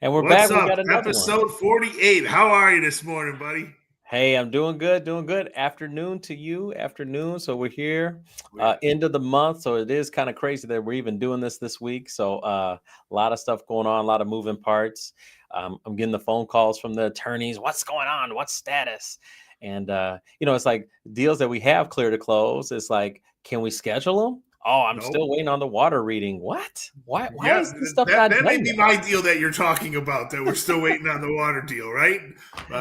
And we're What's back. We up? got another one. Episode 48. How are you this morning, buddy? Hey, I'm doing good, doing good. Afternoon to you, afternoon. So we're here, end of the month. So it is kind of crazy that we're even doing this week. So a lot of stuff going on, a lot of moving parts. I'm getting the phone calls from the attorneys. What's going on? What's status? And it's like deals that we have clear to close. It's like, can we schedule them? Oh, I'm Nope. still waiting on the water reading. What? Why Yeah, is this stuff that not may done be yet? my deal that you're talking about, that we're still waiting on the water deal, right?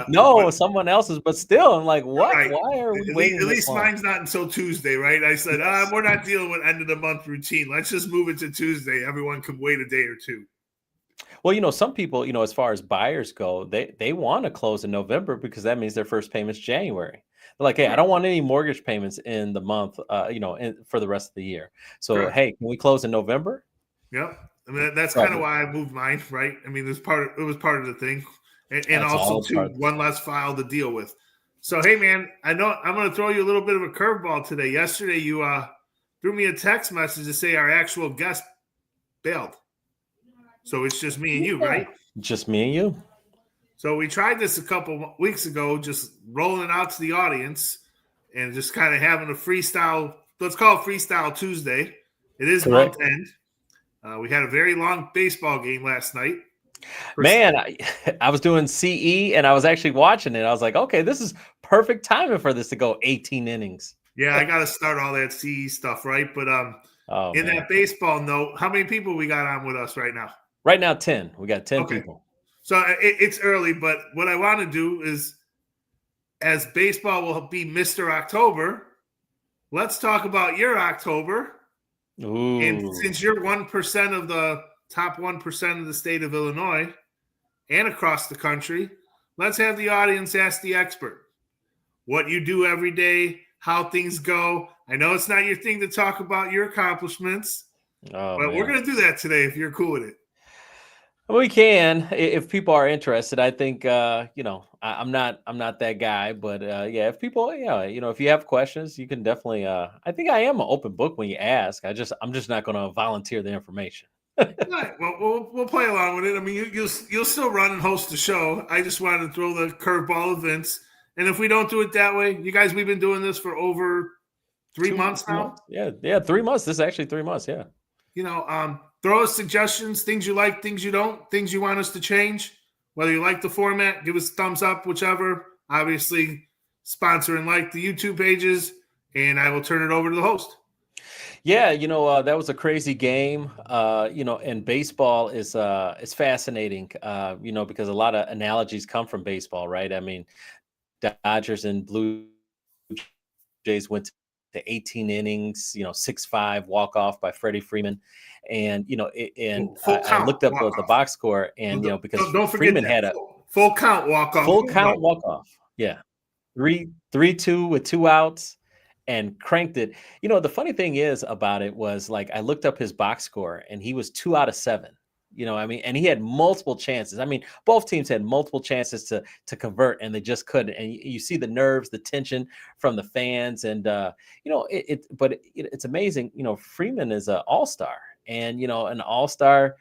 No, But someone else's, but still, I'm like, what? right. Why are we At waiting this least long? mine's not until Tuesday, right? I said, Yes. we're not dealing with end of the month routine. Let's just move it to Tuesday. Everyone can wait a day or two. Well, some people, as far as buyers go, they want to close in November because that means their first payment's January. They're like, hey, I Correct. don't want any mortgage payments in the month, for the rest of the year. So, Correct. hey, can we close in November? Yep. I mean, that's kind of Trouble. why I moved mine, right? I mean, it was part of the thing, and That's also all too part of one less file to deal with. So hey, man, I know I'm going to throw you a little bit of a curveball today. Yesterday, you threw me a text message to say our actual guest bailed. So it's just me and you, Yeah. right? Just me and you. So we tried this a couple weeks ago, just rolling it out to the audience and just kind of having a freestyle. Let's call it Freestyle Tuesday. It is Correct. month end. We had a very long baseball game last night. Man, I was doing CE and I was actually watching it. I was like, okay, this is perfect timing for this to go 18 innings. Yeah, I got to start all that CE stuff, right? But Oh, in man. that baseball note, how many people we got on with us right now? Right now, 10. We got 10 Okay. people. So it's early, but what I want to do is, as baseball will be Mr. October, let's talk about your October. Ooh. And since you're 1% of the top 1% of the state of Illinois and across the country, let's have the audience ask the expert what you do every day, how things go. I know it's not your thing to talk about your accomplishments, but man. we're going to do that today if you're cool with it. We can, if people are interested. I think I'm not that guy, but yeah, if people, if you have questions, you can definitely. I think I am an open book when you ask. I'm just not going to volunteer the information. All right. Well, we'll play along with it. I mean, you'll still run and host the show. I just wanted to throw the curveball of Vince. And if we don't do it that way, you guys, we've been doing this for over 3 months now. Yeah, 3 months. This is actually 3 months. Yeah. Throw us suggestions, things you like, things you don't, things you want us to change. Whether you like the format, give us a thumbs up, whichever. Obviously, sponsor and like the YouTube pages, and I will turn it over to the host. Yeah, that was a crazy game. And baseball is fascinating. Because a lot of analogies come from baseball, right? I mean, Dodgers and Blue Jays went to 18 innings, 6-5 walk off by Freddie Freeman, and I looked up the box score, and because don't forget Freeman that. had a full count walk off. Full count walk off. Yeah, 3-2 with 2 outs. And cranked it. The funny thing is about it was, like, I looked up his box score and he was 2 out of 7. And he had multiple chances. I mean, both teams had multiple chances to convert, and they just couldn't. And you see the nerves, the tension from the fans, and but it's amazing. Freeman is an all-star, and an all-star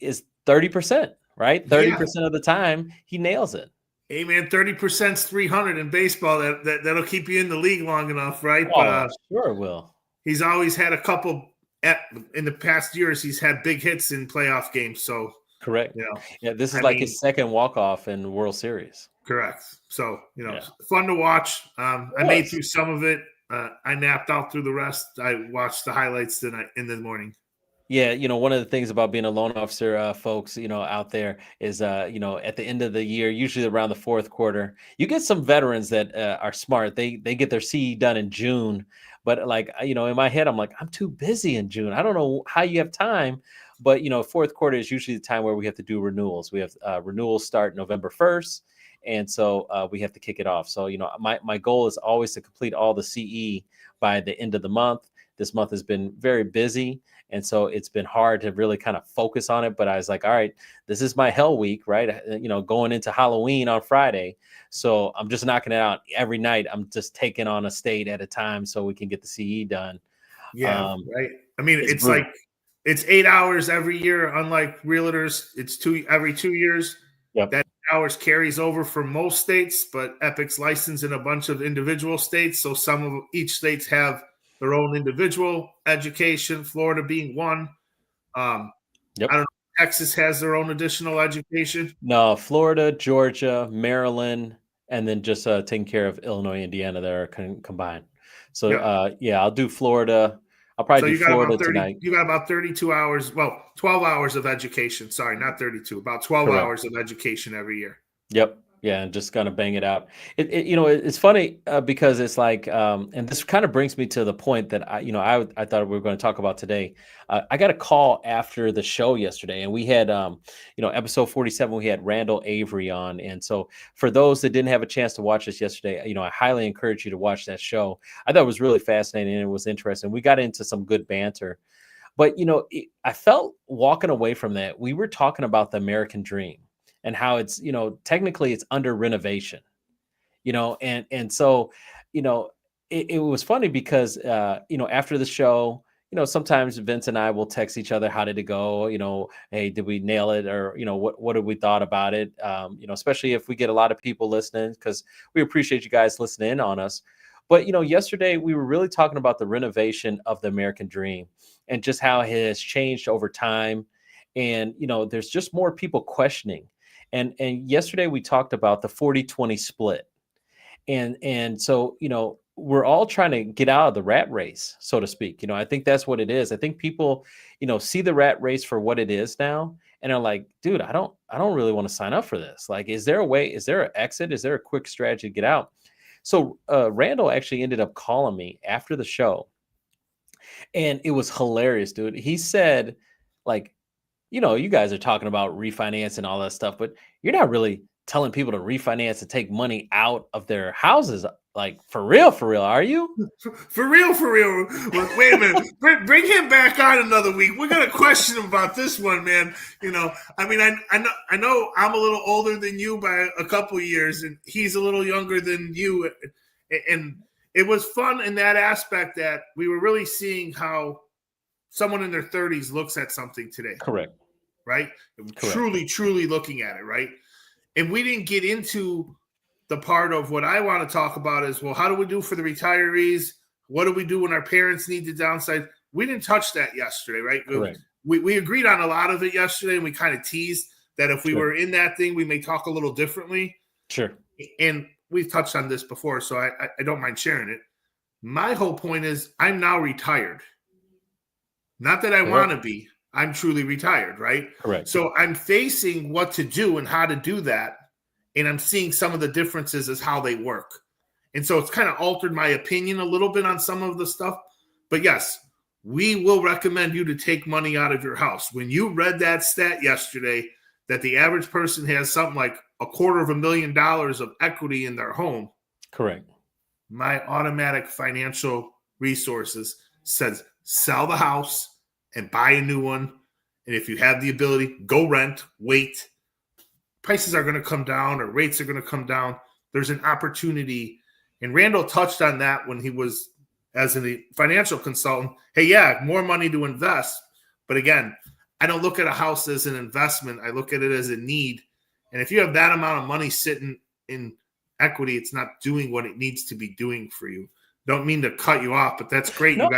is 30%, right? 30% of the time he nails it. Hey man, 30% is 300 in baseball. That'll keep you in the league long enough, right? Oh, sure it will. He's always had a couple in the past years. He's had big hits in playoff games. So correct. Yeah, this is his second walk-off in World Series. Correct. So fun to watch. I made through some of it. I napped out through the rest. I watched the highlights tonight in the morning. Yeah, one of the things about being a loan officer, folks, out there is, at the end of the year, usually around the fourth quarter, you get some veterans that are smart. They get their CE done in June, but like, in my head, I'm like, I'm too busy in June. I don't know how you have time, but fourth quarter is usually the time where we have to do renewals. We have renewals start November 1st, and so we have to kick it off. So my goal is always to complete all the CE by the end of the month. This month has been very busy. And so it's been hard to really kind of focus on it. But I was like, all right, this is my hell week, right? Going into Halloween on Friday. So I'm just knocking it out every night. I'm just taking on a state at a time so we can get the CE done. Yeah, right. I mean, it's It's 8 hours every year. Unlike realtors, it's every 2 years. Yep. That hours carries over for most states, but Epic's licensed in a bunch of individual states. So each states have their own individual education, Florida being one. Yep. I don't know. Texas has their own additional education. No, Florida, Georgia, Maryland, and then just taking care of Illinois, Indiana that are combined. So Yeah. yeah, I'll do Florida. I'll So probably do you got Florida about 30, tonight. you got about 32 hours. Well, 12 hours of education. Sorry, not 32, about 12 Correct. hours of education every year. Yep. Yeah, and just kind of bang it out. It's funny because it's like, and this kind of brings me to the point that I thought we were going to talk about today. I got a call after the show yesterday, and we had, episode 47. We had Randall Avery on, and so for those that didn't have a chance to watch this yesterday, I highly encourage you to watch that show. I thought it was really fascinating and it was interesting. We got into some good banter, but I felt walking away from that, we were talking about the American dream and how it's, technically it's under renovation, and so, it was funny because, after the show, sometimes Vince and I will text each other, how did it go? Hey, did we nail it? Or, what did we thought about it? Especially if we get a lot of people listening, because we appreciate you guys listening in on us. But, yesterday we were really talking about the renovation of the American dream and just how it has changed over time. And, there's just more people questioning. And yesterday we talked about the 40-20 split. And so, we're all trying to get out of the rat race, so to speak. I think that's what it is. I think people, see the rat race for what it is now and are like, dude, I don't really want to sign up for this. Like, is there a way? Is there an exit? Is there a quick strategy to get out? So Randall actually ended up calling me after the show, and it was hilarious, dude. He said, like, you guys are talking about refinance and all that stuff, but you're not really telling people to refinance and take money out of their houses. Like, for real, are you? For real. Wait a minute. Bring him back on another week. We're going to question him about this one, man. I know I'm a little older than you by a couple of years, and he's a little younger than you. And it was fun in that aspect that we were really seeing how someone in their 30s looks at something today. Correct. Right? Correct. Truly looking at it, right? And we didn't get into the part of what I want to talk about is, well, how do we do for the retirees? What do we do when our parents need to downsize? We didn't touch that yesterday, right? Correct. We agreed on a lot of it yesterday, and we kind of teased that if we were in that thing, we may talk a little differently. Sure. And we've touched on this before, so I don't mind sharing it. My whole point is I'm now retired. Not that I want to be. I'm truly retired, right? Correct. So I'm facing what to do and how to do that. And I'm seeing some of the differences as how they work. And so it's kind of altered my opinion a little bit on some of the stuff. But yes, we will recommend you to take money out of your house. When you read that stat yesterday, that the average person has something like $250,000 of equity in their home. Correct. My automatic financial resources says sell the house and buy a new one. And if you have the ability, go rent, wait. Prices are going to come down or rates are going to come down. There's an opportunity. And Randall touched on that when he was as a financial consultant. Hey, yeah, more money to invest. But again, I don't look at a house as an investment. I look at it as a need. And if you have that amount of money sitting in equity, it's not doing what it needs to be doing for you. Don't mean to cut you off, but that's great. No.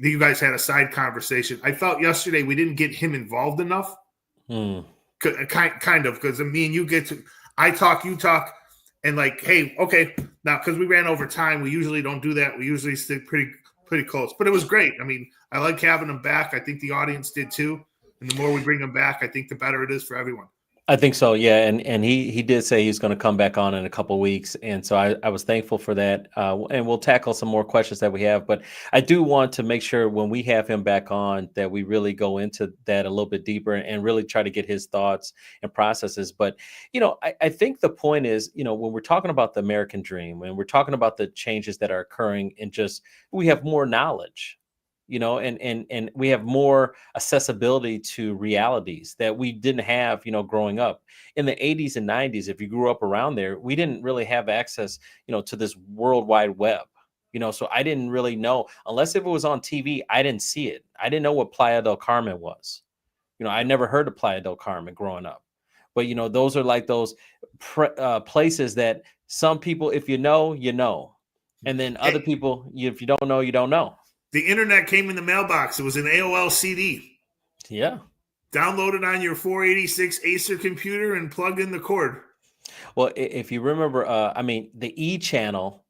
You guys had a side conversation. I felt yesterday we didn't get him involved enough. Kind of, because me and you I talk, you talk, and like, hey, okay, now because we ran over time, we usually don't do that. We usually stick pretty close, but it was great. I mean, I like having him back. I think the audience did too, and the more we bring him back, I think the better it is for everyone. I think so, yeah, and he did say he's going to come back on in a couple of weeks, and so I was thankful for that. And we'll tackle some more questions that we have, but I do want to make sure when we have him back on that we really go into that a little bit deeper and really try to get his thoughts and processes. But I think the point is, when we're talking about the American dream, when we're talking about the changes that are occurring, and just we have more knowledge. And we have more accessibility to realities that we didn't have, growing up in the 80s and 90s. If you grew up around there, we didn't really have access, to this World Wide Web. So I didn't really know, unless if it was on TV, I didn't see it. I didn't know what Playa del Carmen was. I never heard of Playa del Carmen growing up. But, those are like those places that some people, if you know, you know. And then other people, if you don't know, you don't know. The internet came in the mailbox. It was an AOL CD. Yeah. Download it on your 486 Acer computer and plug in the cord. Well, if you remember, the E channel,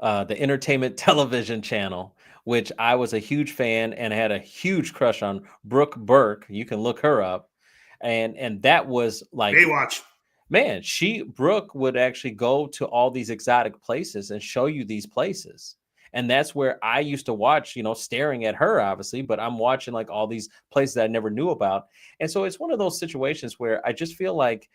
the entertainment television channel, which I was a huge fan and had a huge crush on, Brooke Burke. You can look her up. And that was like, Baywatch. Man, Brooke would actually go to all these exotic places and show you these places. And that's where I used to watch, staring at her, obviously, but I'm watching like all these places that I never knew about. And so it's one of those situations where I just feel like,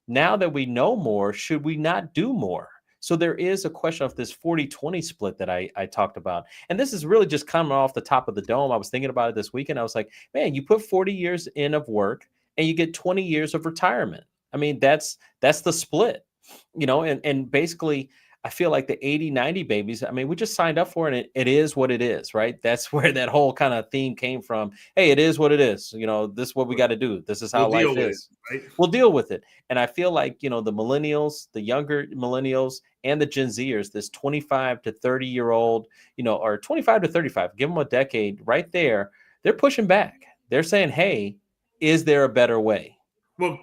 now that we know more, should we not do more? So there is a question of this 40-20 split that I talked about. And this is really just coming off the top of the dome. I was thinking about it this weekend. I was like, man, you put 40 years in of work and you get 20 years of retirement. I mean, that's the split, and basically I feel like the 80-90 babies, we just signed up for it. And it is what it is, right? That's where that whole kind of theme came from. Hey, it is what it is. This is what we got to do. This is how life is. Right? We'll deal with it. And I feel like, the millennials, the younger millennials and the Gen Zers, this 25 to 30-year-old, or 25 to 35, give them a decade right there. They're pushing back. They're saying, hey, is there a better way? Well,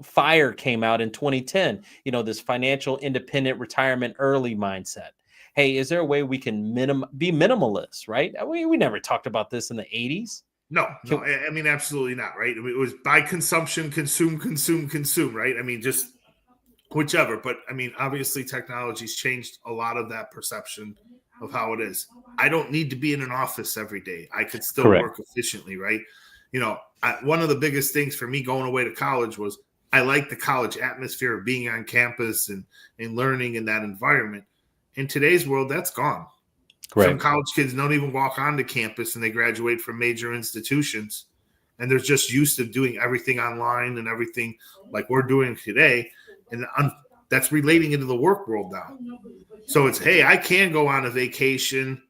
FIRE came out in 2010, this financial independent retirement early mindset. Hey, is there a way we can be minimalist, right? We never talked about this in the 80s. No, absolutely not, right? It was buy consumption, consume, right? Just whichever. But obviously technology's changed a lot of that perception of how it is. I don't need to be in an office every day. I could still work efficiently, right? One of the biggest things for me going away to college was I like the college atmosphere of being on campus and learning in that environment. In today's world, that's gone. Right. Some college kids don't even walk onto campus and they graduate from major institutions. And they're just used to doing everything online and everything like we're doing today. And that's relating into the work world now. So it's, hey, I can go on a vacation,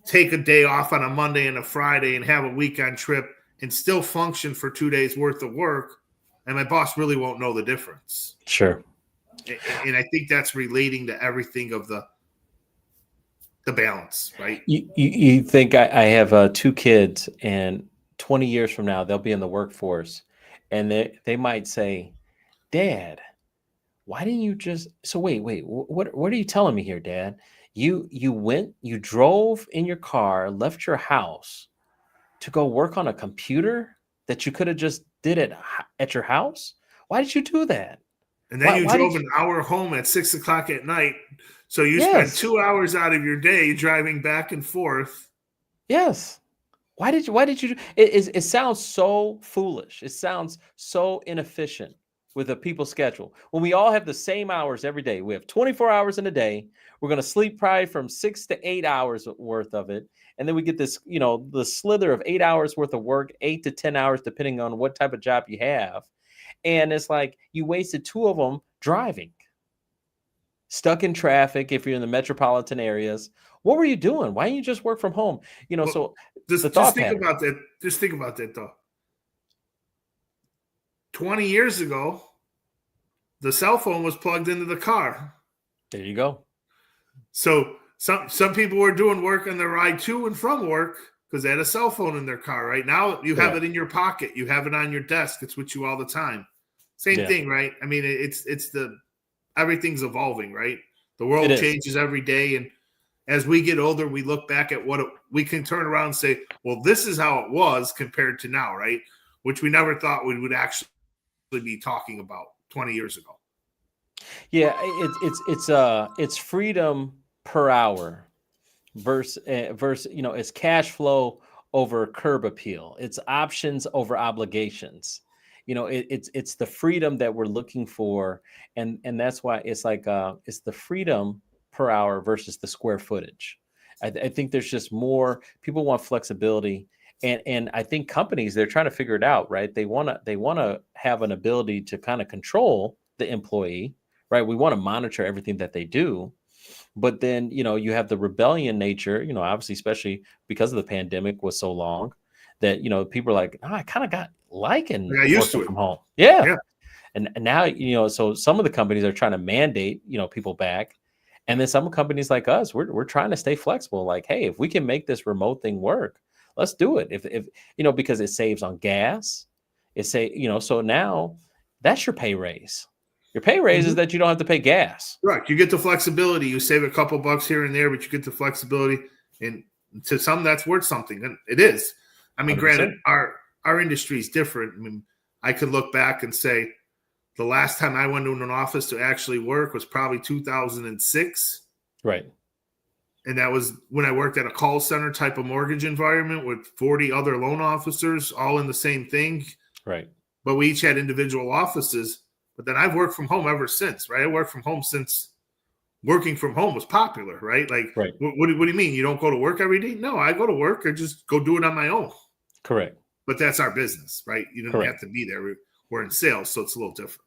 take a day off on a Monday and a Friday and have a weekend trip and still function for 2 days worth of work. And my boss really won't know the difference. Sure. And I think that's relating to everything of the balance, right? You think I have 2 kids and 20 years from now, they'll be in the workforce and they might say, Dad, why didn't you just, so wait, what are you telling me here, Dad? You drove in your car, left your house to go work on a computer that you could have just did it at your house? Why did you do that? And then you drove an hour home at 6 o'clock at night. So you spent 2 hours out of your day driving back and forth. Yes. Why did you it sounds so foolish. It sounds so inefficient with a people's schedule. When we all have the same hours every day, we have 24 hours in a day. We're going to sleep probably from 6 to 8 hours worth of it. And then we get this, the slither of 8 hours worth of work, 8 to 10 hours, depending on what type of job you have. And it's like you wasted 2 of them driving, stuck in traffic. If you're in the metropolitan areas, what were you doing? Why didn't you just work from home? So just think about that. Just think about that though. 20 years ago, the cell phone was plugged into the car. There you go. So some people were doing work on their ride to and from work because they had a cell phone in their car. Right now, you have it in your pocket. You have it on your desk. It's with you all the time. Same thing, right? It's everything's evolving, right? The world changes every day, and as we get older, we look back at we can turn around and say, well, this is how it was compared to now, right? Which we never thought we would actually be talking about 20 years ago. Yeah, it's freedom per hour versus it's cash flow over curb appeal. It's options over obligations. It's the freedom that we're looking for, and that's why it's like it's the freedom per hour versus the square footage. I think there's just more people want flexibility, and I think companies, they're trying to figure it out, right? They want to have an ability to kind of control the employee, right? We want to monitor everything that they do, But then, you have the rebellion nature, obviously, especially because of the pandemic was so long that, people are like, oh, I kind of got liking I got used working to it. from home. Yeah. Yeah. And now, so some of the companies are trying to mandate, people back. And then some companies like us, we're trying to stay flexible. Like, hey, if we can make this remote thing work, let's do it. If because it saves on gas, so now that's your pay raise. Your pay raise is that you don't have to pay gas. Right. You get the flexibility. You save a couple bucks here and there, but you get the flexibility. And to some, that's worth something. And it is. I mean, 100%. granted, our industry is different. I mean, I could look back and say the last time I went to an office to actually work was probably 2006. Right. And that was when I worked at a call center type of mortgage environment with 40 other loan officers, all in the same thing. Right. But we each had individual offices. But then I've worked from home ever since, right? I worked from home since working from home was popular, right? Like, right. What do you mean? You don't go to work every day? No, I go to work. I just go do it on my own. Correct. But that's our business, right? You don't have to be there. We're in sales, so it's a little different.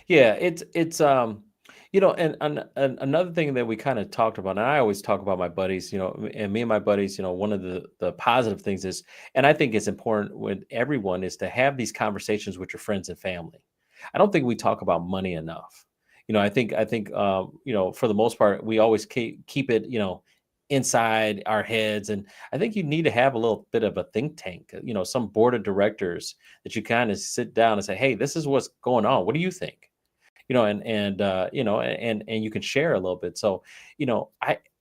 Yeah, it's and another thing that we kind of talked about, and I always talk about my buddies, and me and my buddies, one of the positive things is, and I think it's important with everyone, is to have these conversations with your friends and family. I don't think we talk about money enough. I think for the most part, we always keep it, inside our heads. And I think you need to have a little bit of a think tank, some board of directors that you kind of sit down and say, hey, this is what's going on. What do you think? And you can share a little bit. So,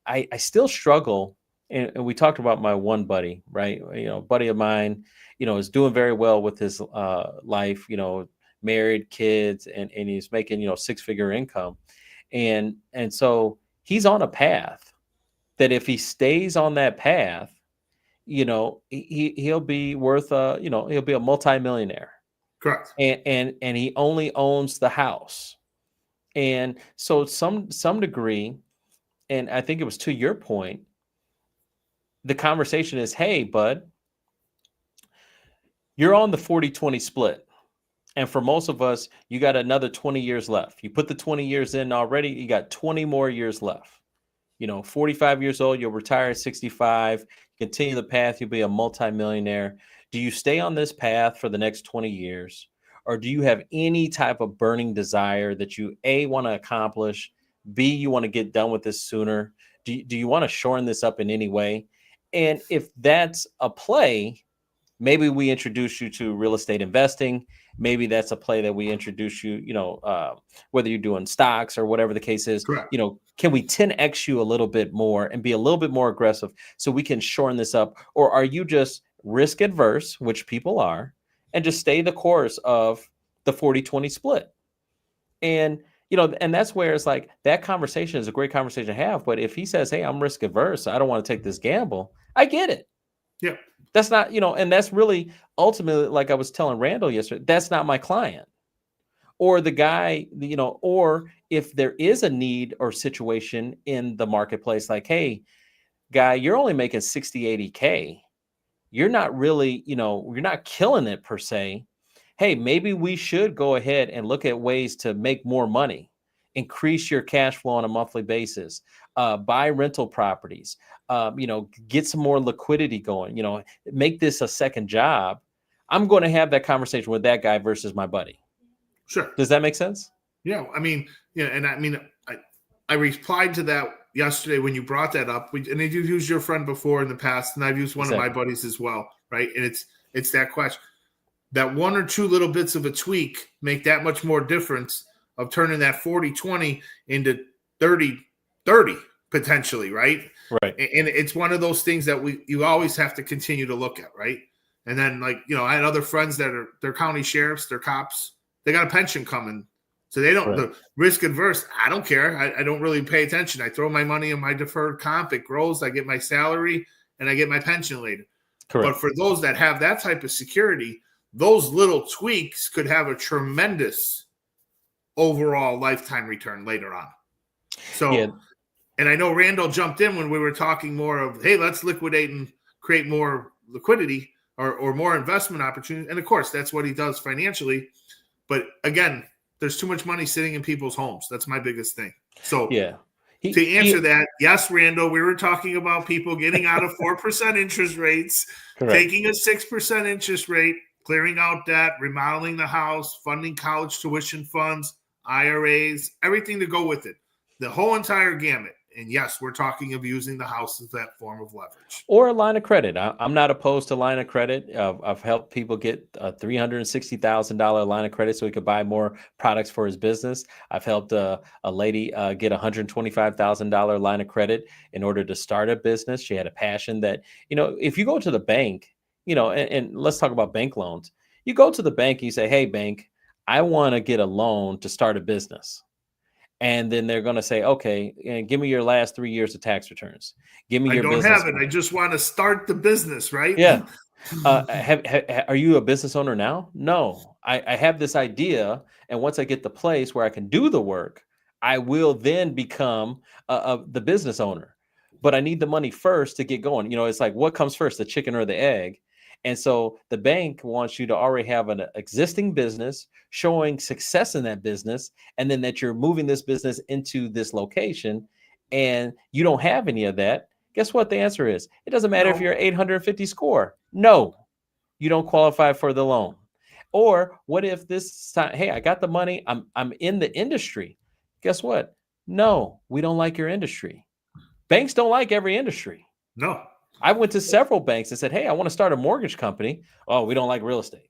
I still struggle. And we talked about my one buddy, right? Buddy of mine, is doing very well with his life, married, kids, and he's making, 6-figure income. And so he's on a path that if he stays on that path, he'll be worth he'll be a multimillionaire. Correct. And he only owns the house. And so some degree, and I think it was to your point, the conversation is, hey, bud, you're on the 40-20 split. And for most of us, you got another 20 years left. You put the 20 years in already, you got 20 more years left. 45 years old, you'll retire at 65, continue the path, you'll be a multimillionaire. Do you stay on this path for the next 20 years? Or do you have any type of burning desire that you, A, want to accomplish, B, you want to get done with this sooner? Do you want to shorten this up in any way? And if that's a play, maybe we introduce you to real estate investing. Maybe that's a play that we introduce you, whether you're doing stocks or whatever the case is. Correct. Can we 10X you a little bit more and be a little bit more aggressive so we can shorten this up? Or are you just risk adverse, which people are, and just stay the course of the 40-20 split? And, and that's where it's like that conversation is a great conversation to have. But if he says, hey, I'm risk adverse, I don't want to take this gamble, I get it. Yeah. That's not, and that's really ultimately, like I was telling Randall yesterday, that's not my client. Or the guy, or if there is a need or situation in the marketplace, like, hey, guy, you're only making 60, 80K. You're not really, you're not killing it per se. Hey, maybe we should go ahead and look at ways to make more money, increase your cash flow on a monthly basis, buy rental properties, get some more liquidity going, make this a second job. I'm going to have that conversation with that guy versus my buddy. Sure. Does that make sense? Yeah. I mean, I replied to that yesterday when you brought that up. And you've used your friend before in the past, and I've used one of my buddies as well, right? And it's that question. That one or two little bits of a tweak make that much more difference of turning that 40-20 into 30-30 potentially, right? Right. And it's one of those things that you always have to continue to look at, right? And then, like, I had other friends that they're county sheriffs, they're cops, they got a pension coming. So they don't, the risk adverse, I don't care. I don't really pay attention. I throw my money in my deferred comp, it grows, I get my salary, and I get my pension later. Correct. But for those that have that type of security, those little tweaks could have a tremendous overall lifetime return later on. So, and I know Randall jumped in when we were talking more of, hey, let's liquidate and create more liquidity or more investment opportunity. And of course, that's what he does financially. But again, there's too much money sitting in people's homes. That's my biggest thing. So yeah. To answer that, yes, Randall, we were talking about people getting out of 4% interest rates, correct. taking a 6% interest rate, clearing out debt, remodeling the house, funding college tuition funds, IRAs, everything to go with it. The whole entire gamut. And yes, we're talking of using the house as that form of leverage. Or a line of credit. I'm not opposed to line of credit. I've helped people get a $360,000 line of credit so he could buy more products for his business. I've helped a lady get a $125,000 line of credit in order to start a business. She had a passion that, if you go to the bank, and let's talk about bank loans. You go to the bank and you say, hey, bank, I want to get a loan to start a business. And then they're going to say, okay, and give me your last 3 years of tax returns. Give me your business. I don't have it. I just want to start the business, right? Yeah. Are you a business owner now? No, I have this idea. And once I get the place where I can do the work, I will then become the business owner. But I need the money first to get going. It's like, what comes first, the chicken or the egg? And so the bank wants you to already have an existing business showing success in that business, and then that you're moving this business into this location, and you don't have any of that. Guess what the answer is? It doesn't matter if you're 850 score. No, you don't qualify for the loan. Or what if this time, hey, I got the money, I'm in the industry. Guess what? No, we don't like your industry. Banks don't like every industry. No. I went to several banks and said, hey, I want to start a mortgage company. Oh, we don't like real estate.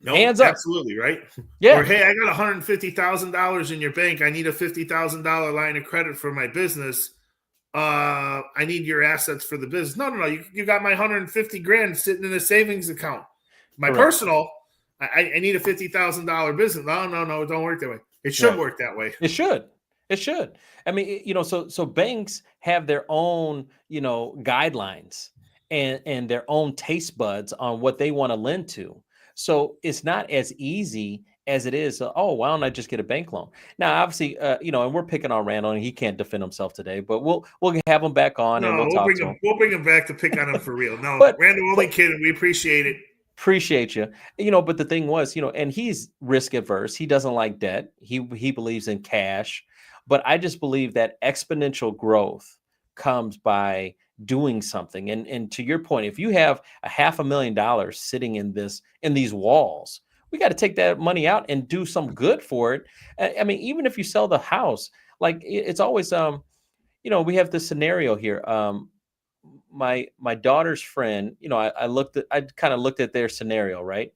No, hands up. Absolutely, right? Yeah. Or, hey, I got $150,000 in your bank. I need a $50,000 line of credit for my business. I need your assets for the business. No. You got my 150 grand sitting in a savings account. My Correct. personal, I need a $50,000 business. No, it don't work that way. It should work that way. It should. I mean, so banks have their own, guidelines and their own taste buds on what they want to lend to. So it's not as easy as it is. Oh, why don't I just get a bank loan? Now, obviously, and we're picking on Randall, and he can't defend himself today, but we'll have him back on and we'll talk to him. We'll bring him back to pick on him for real. No, but, Randall, only kidding. We appreciate it. Appreciate you. But the thing was, and he's risk averse. He doesn't like debt. He believes in cash. But I just believe that exponential growth comes by doing something. And to your point, if you have $500,000 sitting in these walls, we got to take that money out and do some good for it. I mean, even if you sell the house, like it's always, we have this scenario here. My daughter's friend, I kind of looked at their scenario, right?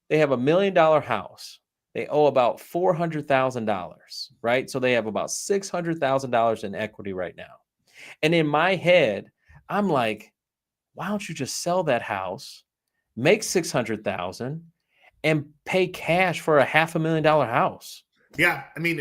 They have $1 million house. They owe about $400,000, right? So they have about $600,000 in equity right now. And in my head, I'm like, why don't you just sell that house, make $600,000, and pay cash for a $500,000 house? Yeah, I mean,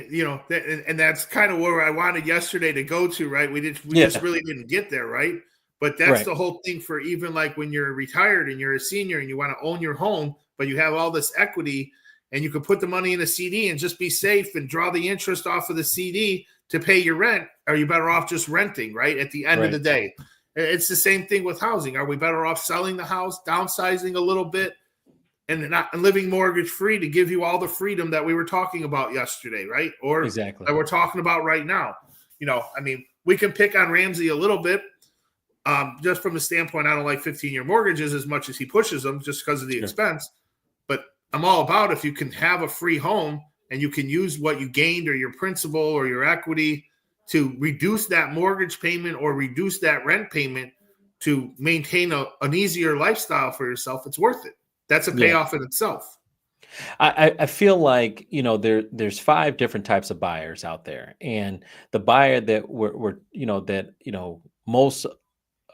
and that's kind of where I wanted yesterday to go to, right? We just really didn't get there, right? But that's the whole thing for even like when you're retired and you're a senior and you want to own your home, but you have all this equity. And you could put the money in a CD and just be safe and draw the interest off of the CD to pay your rent. Are you better off just renting, right? At the end of the day, it's the same thing with housing. Are we better off selling the house, downsizing a little bit, and living mortgage free to give you all the freedom that we were talking about yesterday, right? Or exactly that we're talking about right now. I mean, we can pick on Ramsey a little bit, just from the standpoint. I don't like 15-year mortgages as much as he pushes them, just because of the expense. But I'm all about if you can have a free home and you can use what you gained or your principal or your equity to reduce that mortgage payment or reduce that rent payment to maintain an easier lifestyle for yourself, it's worth it. That's a payoff in itself. I feel like, there's 5 different types of buyers out there. And the buyer that most,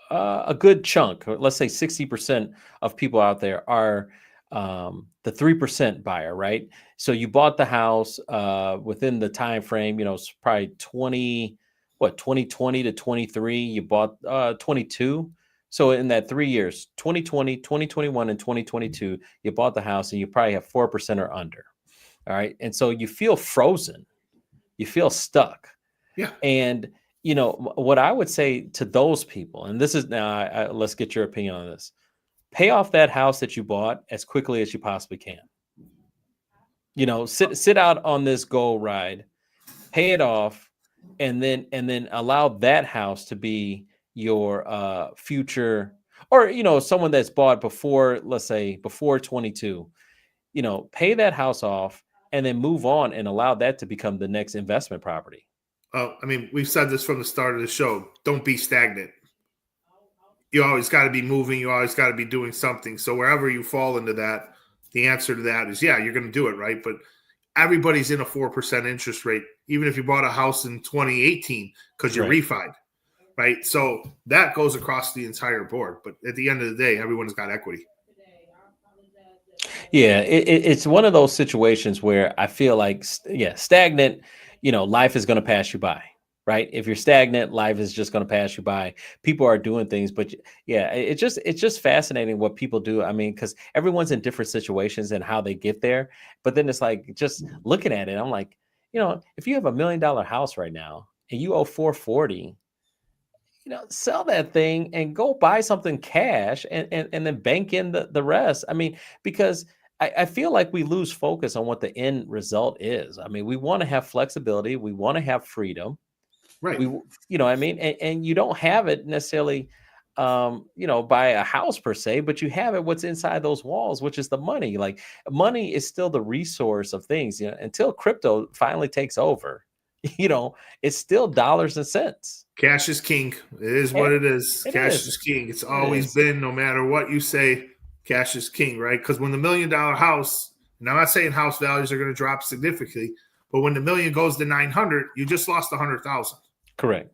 a good chunk, let's say 60% of people out there are the 3% buyer, right? So you bought the house within the time frame, it's probably 2020 to 23. You bought 22. So in that 3 years, 2020, 2021, and 2022, you bought the house and you probably have 4% or under. All right. And so you feel frozen. You feel stuck. Yeah. And, what I would say to those people, and this is now, let's get your opinion on this. Pay off that house that you bought as quickly as you possibly can. Sit out on this goal ride, pay it off, and then allow that house to be your future, or someone that's bought before, let's say before 22, pay that house off and then move on and allow that to become the next investment property. I mean, we've said this from the start of the show. Don't be stagnant. You always got to be moving. You always got to be doing something. So wherever you fall into that, the answer to that is, yeah, you're going to do it, right? But everybody's in a 4% interest rate, even if you bought a house in 2018 because you're refied, right? So that goes across the entire board. But at the end of the day, everyone's got equity. Yeah, it's one of those situations where I feel like, stagnant, life is going to pass you by, right? If you're stagnant, life is just going to pass you by. People are doing things, but yeah, it's just fascinating what people do. I mean, because everyone's in different situations and how they get there. But then it's like, just looking at it, I'm like, if you have $1 million house right now and you owe 440, sell that thing and go buy something cash, and then bank in the rest. I mean, because I feel like we lose focus on what the end result is. I mean, we want to have flexibility, we want to have freedom, right? I mean, and you don't have it necessarily, buy a house per se, but you have it what's inside those walls, which is the money. Like, money is still the resource of things, until crypto finally takes over. It's still dollars and cents. Cash is king. It is what it is. Cash is king. It's always been, no matter what you say, cash is king, right? Because when the $1 million house, and I'm not saying house values are going to drop significantly, but when the million goes to 900, you just lost 100,000. Correct.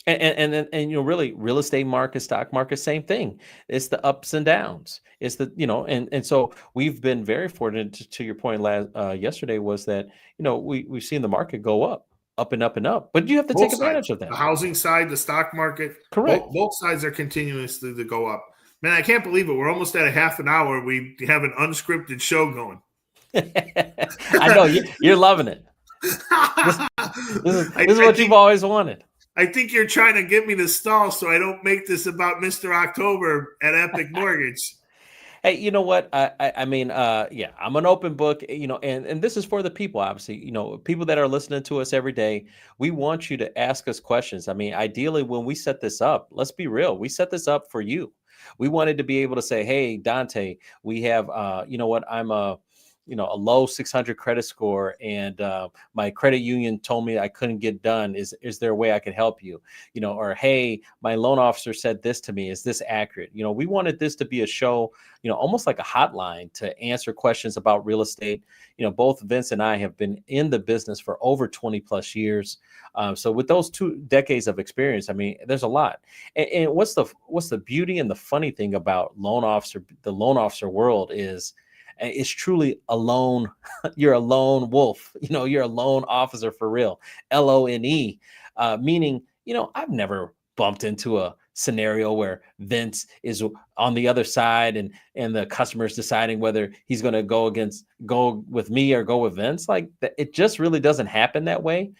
And really, real estate market, stock market, same thing. It's the ups and downs. It's the and so we've been very fortunate. To your point yesterday was that we've seen the market go up and up and up, but you have to take advantage of that. The housing side, the stock market, correct. Both sides are continuously to go up. Man, I can't believe it. We're almost at a half an hour. We have an unscripted show going. I know you're loving it. This is what you've always wanted. I think you're trying to get me to stall so I don't make this about Mr. October at Epic Mortgage. Hey, you know what? I mean, yeah, I'm an open book, and this is for the people, obviously, people that are listening to us every day. We want you to ask us questions. I mean, ideally, when we set this up, let's be real, we set this up for you. We wanted to be able to say, hey, Dante, we have, I'm a low 600 credit score, and my credit union told me I couldn't get done. Is there a way I could help you? Or, hey, my loan officer said this to me. Is this accurate? We wanted this to be a show, almost like a hotline to answer questions about real estate. Both Vince and I have been in the business for over 20 plus years. So with those 2 decades of experience, I mean, there's a lot. And what's the beauty and the funny thing about the loan officer world is, it's truly a lone. You're a lone wolf. You're a loan officer for real. LONE, meaning, I've never bumped into a scenario where Vince is on the other side and the customer is deciding whether he's going to go with me or go with Vince. Like, it just really doesn't happen that way.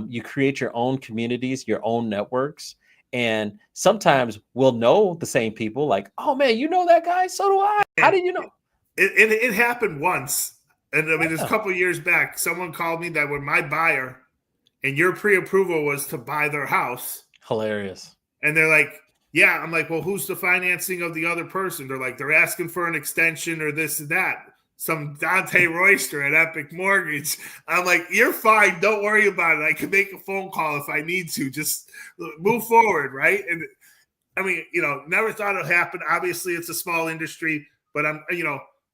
You create your own communities, your own networks. And sometimes we'll know the same people, like, oh man, you know that guy? So do I. How did you know? It happened once. And I mean, it's a couple of years back. Someone called me that when my buyer and your pre-approval was to buy their house. Hilarious. And they're like, yeah. I'm like, well, who's the financing of the other person? They're like, they're asking for an extension or this and that. Some Dante Royster at Epic Mortgage. I'm like, you're fine. Don't worry about it. I can make a phone call if I need to. Just move forward, right? And I mean, never thought it would happen. Obviously, it's a small industry, but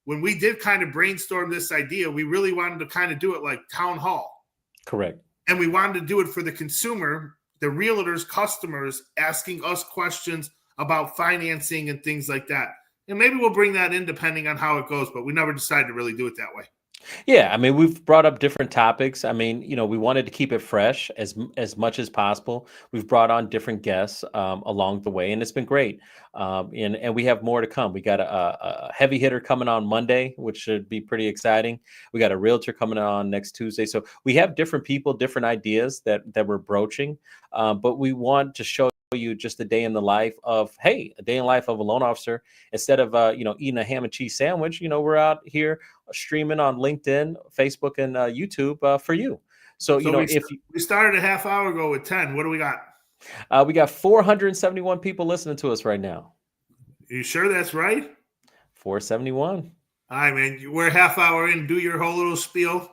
when we did kind of brainstorm this idea, we really wanted to kind of do it like town hall. Correct. And we wanted to do it for the consumer, the realtors, customers asking us questions about financing and things like that. And maybe we'll bring that in depending on how it goes, but we never decided to really do it that way. Yeah, I mean, we've brought up different topics. I mean, we wanted to keep it fresh as much as possible. We've brought on different guests along the way, and it's been great. And we have more to come. We got a heavy hitter coming on Monday, which should be pretty exciting. We got a realtor coming on next Tuesday. So we have different people, different ideas that we're broaching, but we want to show you just a day in the life of, a day in the life of a loan officer. Instead of eating a ham and cheese sandwich, we're out here streaming on LinkedIn, Facebook, and YouTube for you. So, So we if we started a half hour ago with 10. What do we got? we got 471 people listening to us right now. Are you sure that's right? 471. All right, man. We're a half hour in. Do your whole little spiel,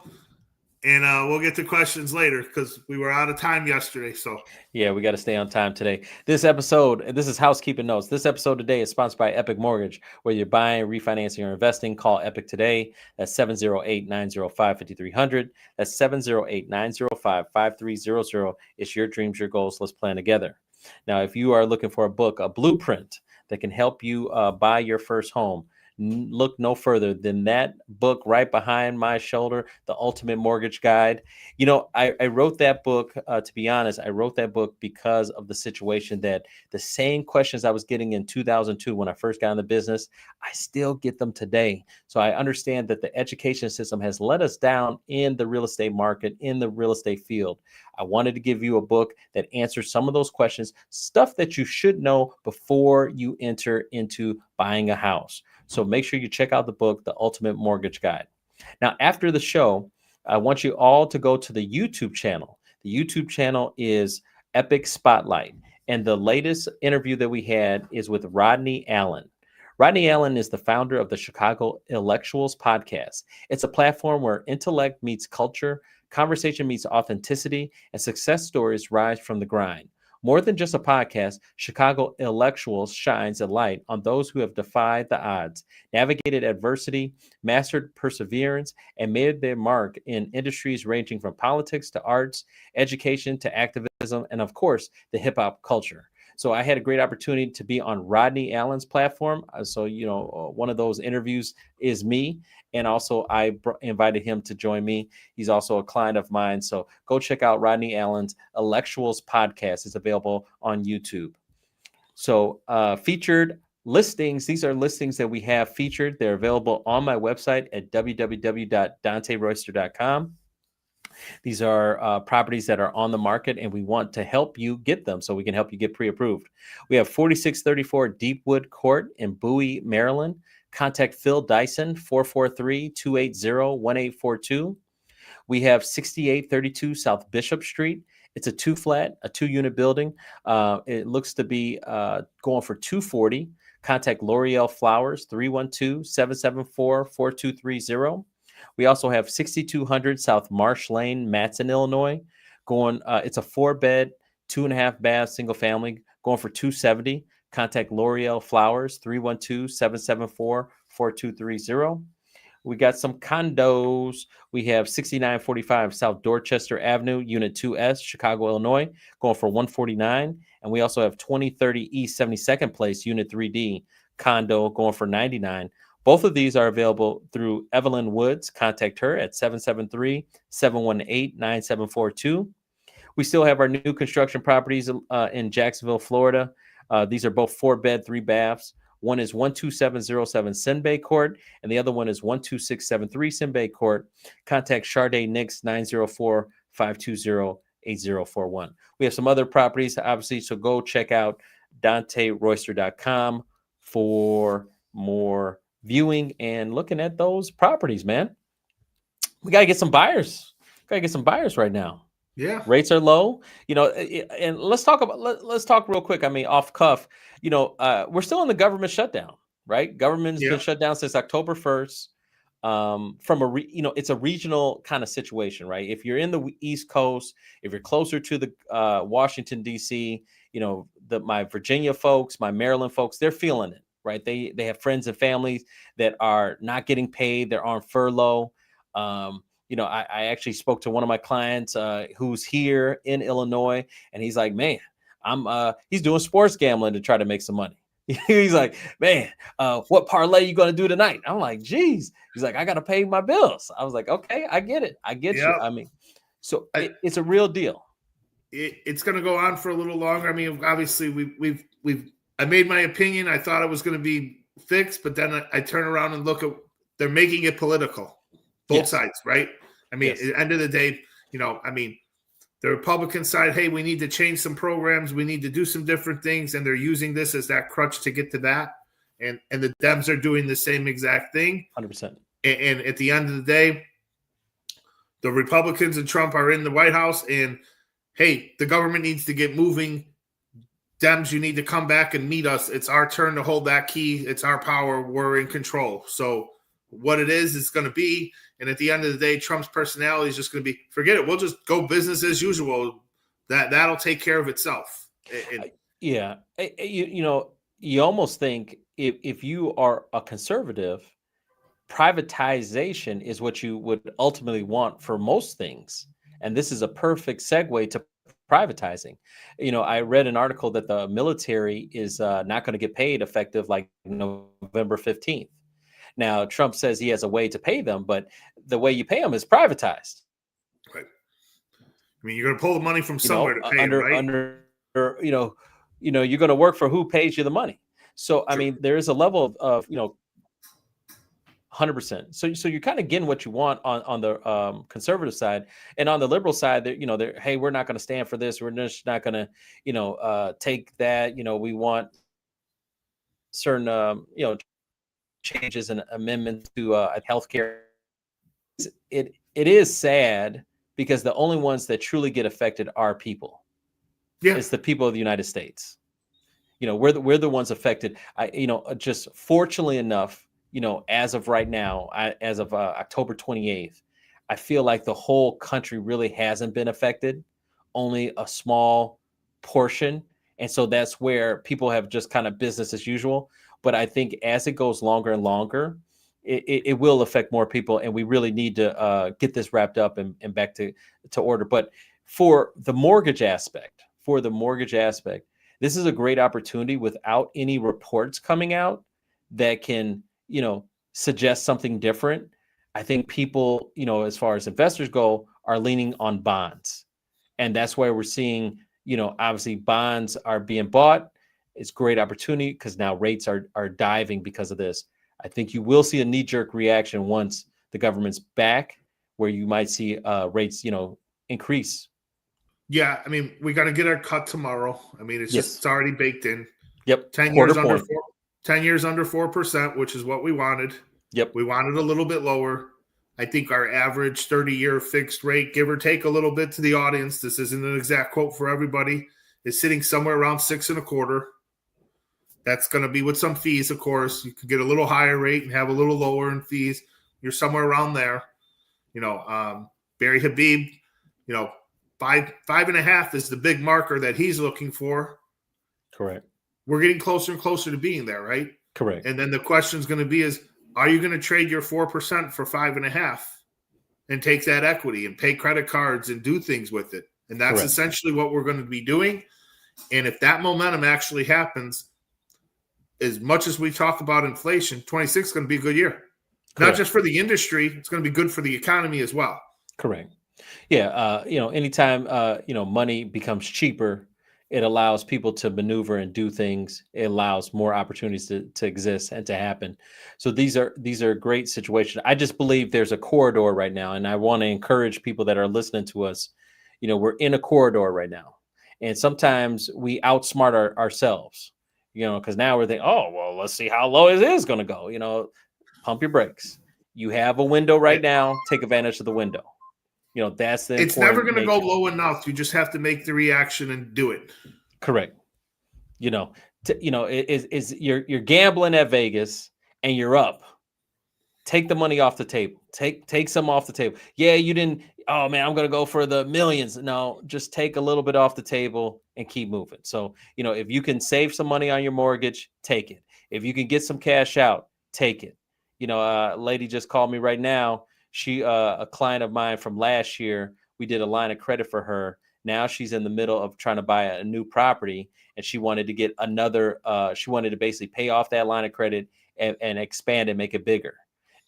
and we'll get to questions later because we were out of time yesterday. So Yeah, we got to stay on time today. This episode, and this is housekeeping notes. This episode today is sponsored by Epic Mortgage. Whether you're buying, refinancing, or investing, call Epic today. That's 708-905-5300. That's 708-905-5300. It's your dreams, your goals. Let's plan together. Now, if you are looking for a book, a blueprint that can help you buy your first home, look no further than that book right behind my shoulder, The Ultimate Mortgage Guide. I wrote that book, to be honest, I wrote that book because of the situation that the same questions I was getting in 2002 when I first got in the business, I still get them today. So I understand that the education system has let us down in the real estate market, in the real estate field. I wanted to give you a book that answers some of those questions, stuff that you should know before you enter into buying a house. So make sure you check out the book, The Ultimate Mortgage Guide. Now, after the show, I want you all to go to the YouTube channel. The YouTube channel is Epic Spotlight. And the latest interview that we had is with Rodney Allen. Rodney Allen is the founder of the Chicago Intellectuals podcast. It's a platform where intellect meets culture, conversation meets authenticity, and success stories rise from the grind. More than just a podcast, Chicago Intellectuals shines a light on those who have defied the odds, navigated adversity, mastered perseverance, and made their mark in industries ranging from politics to arts, education to activism, and of course, the hip hop culture. So I had a great opportunity to be on Rodney Allen's platform. So, one of those interviews is me. And also I invited him to join me. He's also a client of mine. So go check out Rodney Allen's Intellectuals podcast. It's available on YouTube. So featured listings. These are listings that we have featured. They're available on my website at www.danteroyster.com. These are properties that are on the market, and we want to help you get them so we can help you get pre-approved. We have 4634 Deepwood Court in Bowie, Maryland. Contact Phil Dyson, 443-280-1842. We have 6832 South Bishop Street. It's a two-unit building. It looks to be going for $240. Contact L'Oreal Flowers, 312-774-4230. We also have 6200 South Marsh Lane, Matson, Illinois. It's a 4-bed, 2.5-bath, single family, going for $270. Contact L'Oreal Flowers, 312-774-4230. We got some condos. We have 6945 South Dorchester Avenue, Unit 2S, Chicago, Illinois, going for $149. And we also have 2030 East 72nd Place, Unit 3D, condo, going for $99. Both of these are available through Evelyn Woods. Contact her at 773-718-9742. We still have our new construction properties in Jacksonville, Florida. These are both 4-bed, 3 baths. One is 12707 Sin Bay Court, and the other one is 12673 Sin Bay Court. Contact Charday Nix 904-520-8041. We have some other properties, obviously, so go check out DanteRoyster.com for more viewing and looking at those properties, man. We got to get some buyers. Right now. yeah, Rates are low, and let's talk real quick. I mean, off cuff, we're still in the government shutdown, right? Government's been shut down since October 1st. It's a regional kind of situation, right? If you're in the East Coast, if you're closer to the Washington, D.C., my Virginia folks, my Maryland folks, they're feeling it, right? They have friends and families that are not getting paid. They're on furlough. I actually spoke to one of my clients who's here in Illinois, and he's like, man, he's doing sports gambling to try to make some money. He's like, man, what parlay you going to do tonight? I'm like, geez. He's like, I got to pay my bills. I was like, okay, I get it. I get you. I mean, so it's a real deal. It's going to go on for a little longer. I mean, obviously I made my opinion. I thought it was going to be fixed, but then I turn around and look at, they're making it political. Both sides, right? I mean, at the end of the day, the Republican side, hey, we need to change some programs. We need to do some different things. And they're using this as that crutch to get to that. And the Dems are doing the same exact thing. 100%. And at the end of the day, the Republicans and Trump are in the White House, and hey, the government needs to get moving. Dems, you need to come back and meet us. It's our turn to hold that key. It's our power. We're in control. So what it is, it's going to be. And at the end of the day, Trump's personality is just going to be, forget it. We'll just go business as usual. That'll take care of itself. Yeah. You almost think if you are a conservative, privatization is what you would ultimately want for most things. And this is a perfect segue to privatizing. I read an article that the military is not going to get paid effective like November 15th. Now, Trump says he has a way to pay them, but the way you pay them is privatized. Right. I mean, you're going to pull the money from somewhere to pay them, right? You're going to work for who pays you the money. So, I mean, there is a level of 100%. So you're kind of getting what you want on the conservative side, and on the liberal side, they're hey, we're not going to stand for this. We're just not going to, take that. We want certain, changes and amendments to healthcare. It is sad because the only ones that truly get affected are people. Yeah, it's the people of the United States. We're the ones affected. Just fortunately enough. As of right now, as of October 28th, I feel like the whole country really hasn't been affected, only a small portion. And so that's where people have just kind of business as usual. But I think as it goes longer and longer, it will affect more people. And we really need to get this wrapped up and back to order. But for the mortgage aspect, this is a great opportunity without any reports coming out that can suggest something different. I think people, as far as investors go, are leaning on bonds. And that's why we're seeing, obviously bonds are being bought. It's a great opportunity because now rates are diving because of this. I think you will see a knee-jerk reaction once the government's back, where you might see rates, increase. Yeah, I mean, we got to get our cut tomorrow. I mean, it's already baked in. Yep. 10 years under 10 years under 4%, which is what we wanted. Yep. We wanted a little bit lower. I think our average 30-year fixed rate, give or take a little bit to the audience, this isn't an exact quote for everybody, is sitting somewhere around 6.25%. That's going to be with some fees, of course. You could get a little higher rate and have a little lower in fees. You're somewhere around there. Barry Habib, 5.5 is the big marker that he's looking for. Correct. We're getting closer and closer to being there, right? Correct. And then the question is going to be are you going to trade your 4% for 5.5 and take that equity and pay credit cards and do things with it? And that's essentially what we're going to be doing. And if that momentum actually happens, as much as we talk about inflation, 26 is going to be a good year. Correct. Not just for the industry, it's going to be good for the economy as well. Correct. Yeah. Anytime, money becomes cheaper, it allows people to maneuver and do things. It allows more opportunities to exist and to happen. So these are great situations. I just believe there's a corridor right now. And I want to encourage people that are listening to us, we're in a corridor right now. And sometimes we outsmart ourselves, because now we're thinking, oh, well, let's see how low it is going to go. Pump your brakes. You have a window right now. Take advantage of the window. That's the. It's never going to go low enough. You just have to make the reaction and do it. Correct. You're gambling at Vegas and you're up. Take the money off the table. Take some off the table. Yeah, you didn't. Oh man, I'm going to go for the millions. No, just take a little bit off the table and keep moving. So if you can save some money on your mortgage, take it. If you can get some cash out, take it. A lady just called me right now. She, a client of mine from last year, we did a line of credit for her. Now she's in the middle of trying to buy a new property, and she wanted to get another. She wanted to basically pay off that line of credit and expand and make it bigger.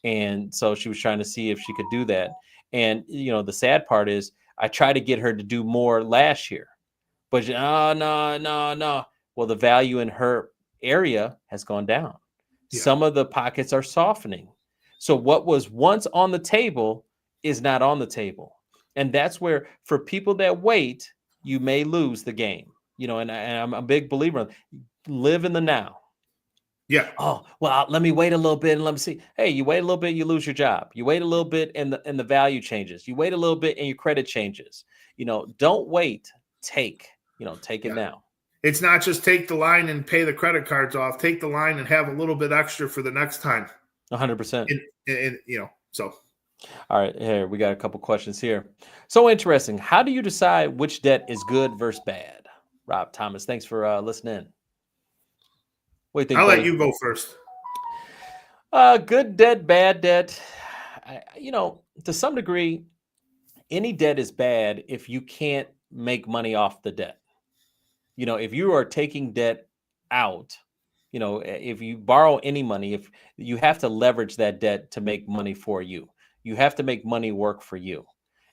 And so she was trying to see if she could do that. And the sad part is, I tried to get her to do more last year, but she, no. Well, the value in her area has gone down. Yeah. Some of the pockets are softening. So what was once on the table is not on the table. And that's where, for people that wait, you may lose the game. And I'm a big believer in live in the now. Yeah. Oh, well, let me wait a little bit and let me see. Hey, you wait a little bit, you lose your job. You wait a little bit and the value changes. You wait a little bit and your credit changes. Don't wait. Take, take it Yeah. now. It's not just take the line and pay the credit cards off. Take the line and have a little bit extra for the next time. 100%. So. All right, here we got a couple questions here. So interesting. How do you decide which debt is good versus bad? Rob Thomas, thanks for listening. What do you think, I'll buddy? let you go first. Good debt, bad debt. To some degree, any debt is bad if you can't make money off the debt. If you are taking debt out, if you borrow any money, if you have to leverage that debt to make money for you, you have to make money work for you.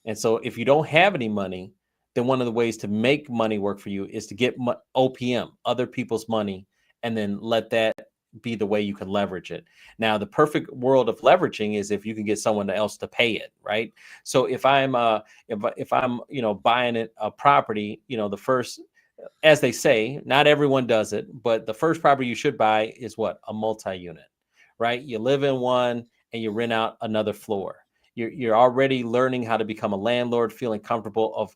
And so if you don't have any money, then one of the ways to make money work for you is to get OPM, other people's money, and then let that be the way you can leverage it. Now, the perfect world of leveraging is if you can get someone else to pay it, right? So if I'm buying a property, the first, as they say, not everyone does it, but the first property you should buy is what? A multi-unit, right? You live in one and you rent out another floor. You're already learning how to become a landlord, feeling comfortable of,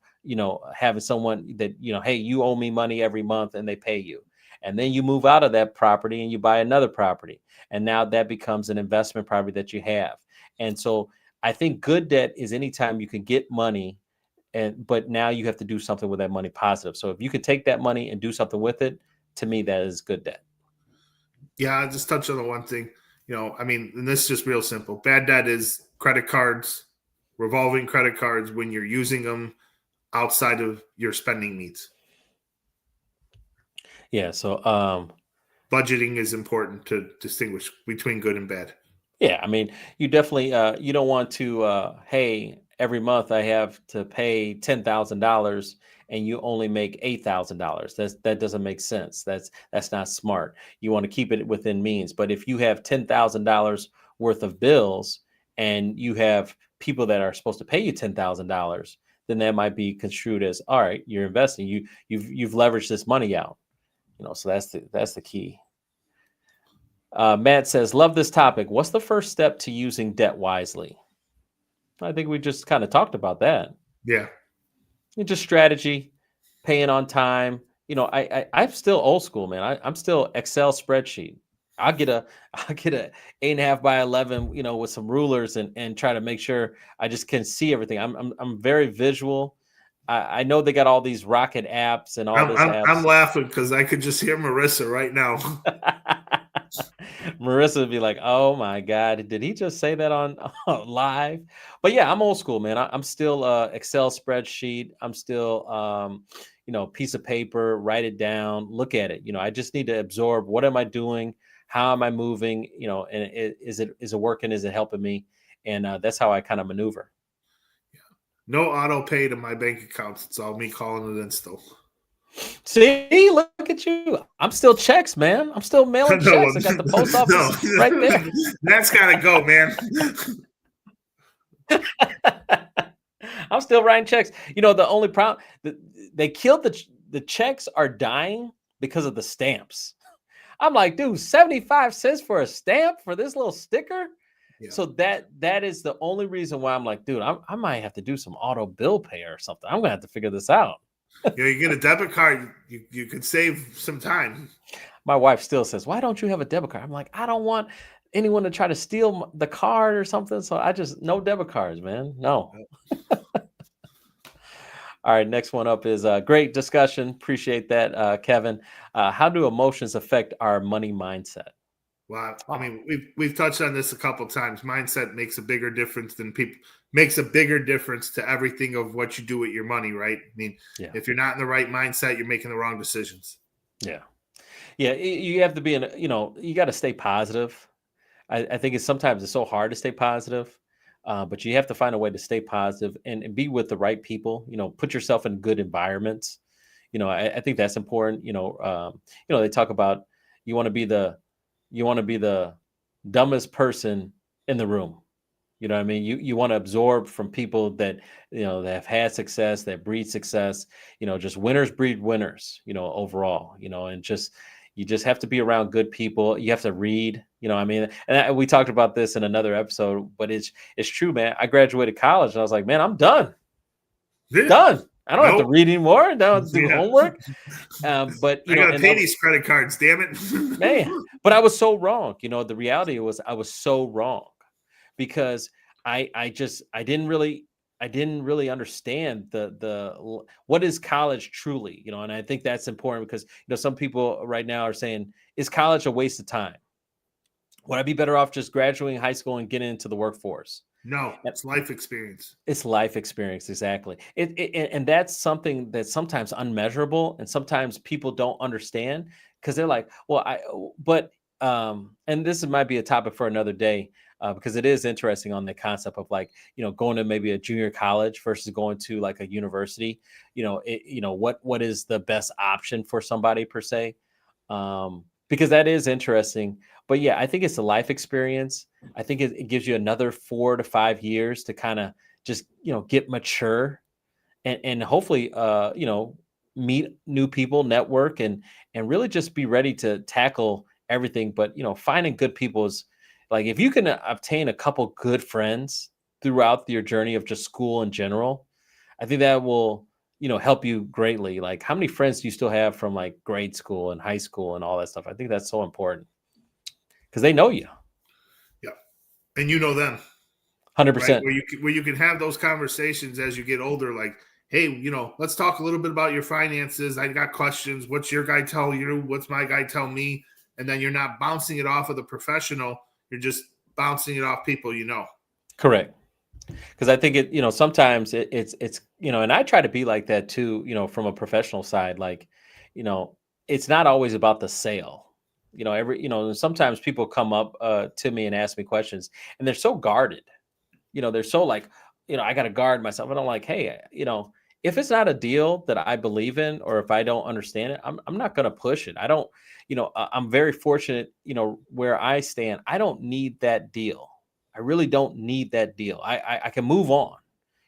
having someone that, hey, you owe me money every month and they pay you. And then you move out of that property and you buy another property. And now that becomes an investment property that you have. And so I think good debt is anytime you can get money, but now you have to do something with that money positive. So if you could take that money and do something with it, to me, that is good debt. Yeah, I'll just touch on the one thing. And this is just real simple. Bad debt is credit cards, revolving credit cards when you're using them outside of your spending needs. Yeah, so budgeting is important to distinguish between good and bad. Yeah, I mean, you definitely you don't want to hey, every month I have to pay $10,000 and you only make $8,000. That doesn't make sense. That's not smart. You want to keep it within means. But if you have $10,000 worth of bills and you have people that are supposed to pay you $10,000, then that might be construed as, all right, you're investing. You've leveraged this money out. So that's the key. Matt says, love this topic. What's the first step to using debt wisely? I think we just kind of talked about that. Yeah. Just strategy, paying on time. I'm still old school, man. I'm still Excel spreadsheet. I'll get a 8.5 by 11, with some rulers and try to make sure I just can see everything. I'm very visual. I know they got all these rocket apps and all this apps. I'm laughing because I could just hear Marissa right now. Marissa would be like, oh my God, did he just say that on live? But yeah, I'm old school, man. I'm still Excel spreadsheet. I'm still, piece of paper, write it down, look at it. I just need to absorb, what am I doing? How am I moving? And is it working? Is it helping me? And that's how I kind of maneuver. Yeah. No auto pay to my bank accounts. It's all me calling it in still. See, look at you. I'm still checks, man. I'm still mailing checks. I got the post office right there. That's got to go, man. I'm still writing checks. The only problem, they killed the checks are dying because of the stamps. I'm like, dude, 75 cents for a stamp for this little sticker? Yeah. So that is the only reason why I'm like, dude, I might have to do some auto bill pay or something. I'm going to have to figure this out. You get a debit card, you could save some time. My wife still says, why don't you have a debit card? I'm like, I don't want anyone to try to steal the card or something. So no debit cards, man. No. All right. Next one up is a great discussion. Appreciate that, Kevin. How do emotions affect our money mindset? Well, I mean, we've touched on this a couple of times. Mindset makes a bigger difference than people. Makes a bigger difference to everything of what you do with your money, right? I mean, If you're not in the right mindset, you're making the wrong decisions. Yeah. You have to be you got to stay positive. I think sometimes it's so hard to stay positive, but you have to find a way to stay positive and be with the right people. Put yourself in good environments. I think that's important. They talk about you want to be the dumbest person in the room. You know what I mean? You want to absorb from people that, that have had success, that breed success, just winners breed winners, overall, and just, You just have to be around good people. You have to read, I mean, and we talked about this in another episode, but it's true, man. I graduated college and I was like, man, I'm done. Done. I don't have to read anymore. I don't have to do homework. But I gotta pay these credit cards, damn it. Man, but I was so wrong. The reality was I was so wrong because I didn't really understand the what is college truly, and I think that's important because some people right now are saying, is college a waste of time? Would I be better off just graduating high school and getting into the workforce? No, it's life experience. It's life experience, exactly. And that's something that's sometimes unmeasurable, and sometimes people don't understand because they're like, well, and this might be a topic for another day because it is interesting on the concept of like, going to maybe a junior college versus going to like a university. What is the best option for somebody per se? Because that is interesting. But yeah, I think it's a life experience. I think it gives you another 4 to 5 years to kind of just, get mature and hopefully, meet new people, network, and really just be ready to tackle everything. But, finding good people is like, if you can obtain a couple good friends throughout your journey of just school in general, I think that will, help you greatly. Like, how many friends do you still have from like grade school and high school and all that stuff? I think that's so important because they know you. Yeah. And you know them. 100%. Right? Where you can have those conversations as you get older, like, hey, let's talk a little bit about your finances. I got questions. What's your guy tell you? What's my guy tell me? And then you're not bouncing it off of the professional. You're just bouncing it off people Correct. Because I think it, sometimes it's and I try to be like that too, from a professional side. Like, it's not always about the sale. Sometimes people come up to me and ask me questions, and they're so guarded. They're so like, I got to guard myself. And I'm like, hey, if it's not a deal that I believe in, or if I don't understand it, I'm not going to push it. I don't, I'm very fortunate, where I stand. I don't need that deal. I really don't need that deal. I can move on,